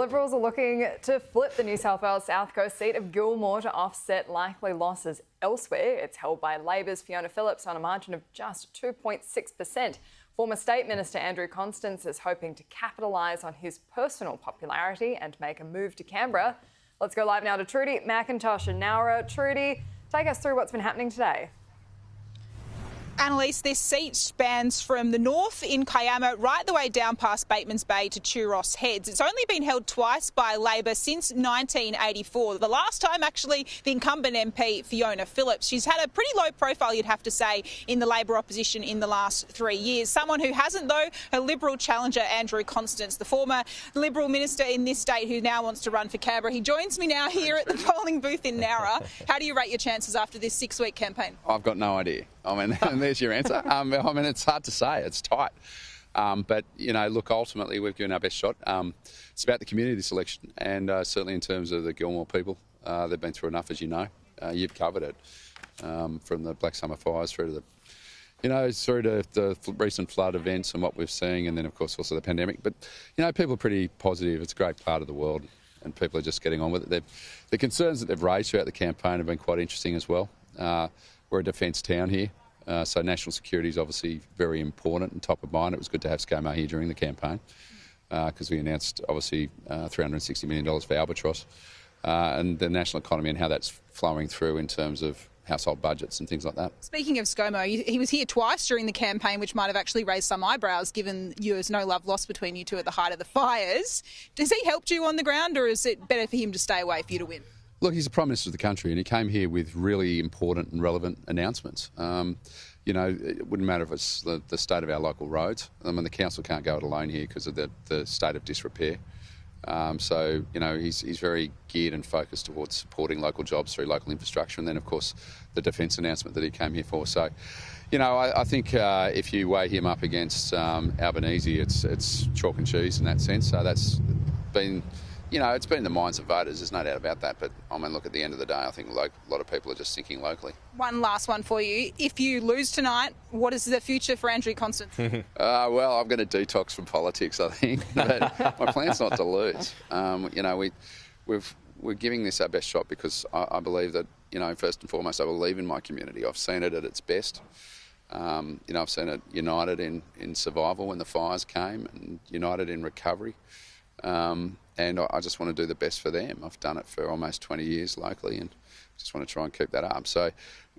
Liberals are looking to flip the New South Wales South Coast seat of Gilmore to offset likely losses elsewhere. It's held by Labor's Fiona Phillips on a margin of just 2.6%. Former State Minister Andrew Constance is hoping to capitalise on his personal popularity and make a move to Canberra. Let's go live now to Trudy McIntosh in Nowra. Trudy, take us through what's been happening today. Annalise, this seat spans from the north in Kiama right the way down past Bateman's Bay to Churros Heads. It's only been held twice by Labor since 1984. The last time, actually, the incumbent MP, Fiona Phillips. She's had a pretty low profile, you'd have to say, in the Labor opposition in the last 3 years. Someone who hasn't, though, her Liberal challenger, Andrew Constance, the former Liberal minister in this state who now wants to run for Canberra. He joins me now here at the polling booth in Nowra. How do you rate your chances after this 6-week campaign? I've got no idea. I mean, and there's your answer. I mean, it's hard to say. It's tight. But, you know, look, ultimately we've given our best shot. It's about the community, this election, and certainly in terms of the Gilmore people, they've been through enough, as you know. You've covered it, from the Black Summer fires through to the recent flood events and what we're seeing, and then, of course, also the pandemic. But, you know, people are pretty positive. It's a great part of the world, and people are just getting on with it. The concerns that they've raised throughout the campaign have been quite interesting as well. We're a defence town here, so national security is obviously very important and top of mind. It was good to have ScoMo here during the campaign because we announced, obviously, $360 million for Albatross and the national economy and how that's flowing through in terms of household budgets and things like that. Speaking of ScoMo, he was here twice during the campaign, which might have actually raised some eyebrows given there's no love lost between you two at the height of the fires. Has he helped you on the ground, or is it better for him to stay away for you to win? Look, he's the Prime Minister of the country and he came here with really important and relevant announcements. You know, it wouldn't matter if it's the state of our local roads. I mean, the council can't go it alone here because of the state of disrepair. So, you know, he's very geared and focused towards supporting local jobs through local infrastructure, and then, of course, the defence announcement that he came here for. So, you know, I think if you weigh him up against Albanese, it's chalk and cheese in that sense. So that's been... You know, it's been in the minds of voters, there's no doubt about that. But, I mean, look, at the end of the day, I think a lot of people are just thinking locally. One last one for you. If you lose tonight, what is the future for Andrew Constance? Well, I'm going to detox from politics, I think. But my plan's not to lose. You know, we're giving this our best shot because I believe that, you know, first and foremost, I believe in my community. I've seen it at its best. You know, I've seen it united in survival when the fires came and united in recovery. And I just want to do the best for them. I've done it for almost 20 years locally and just want to try and keep that up. So,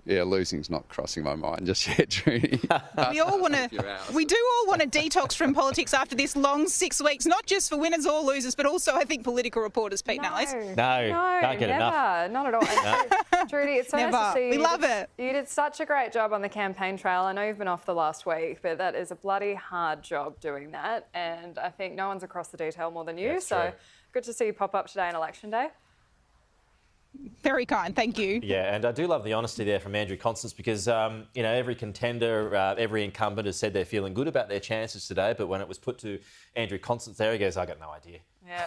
yeah, losing's not crossing my mind just yet, Trudy. We do all want to detox from politics after this long 6 weeks, not just for winners or losers, but also, I think, political reporters, Pete Nallis. No, can't get enough. Not at all. Trudy, it's so nice to see you. We love it. You did such a great job on the campaign trail. I know you've been off the last week, but that is a bloody hard job doing that. And I think no one's across the detail more than you. That's so true. Good to see you pop up today on Election Day. Very kind, thank you. Yeah, and I do love the honesty there from Andrew Constance because, you know, every contender, every incumbent has said they're feeling good about their chances today, but when it was put to Andrew Constance there, he goes, I got no idea. Yeah.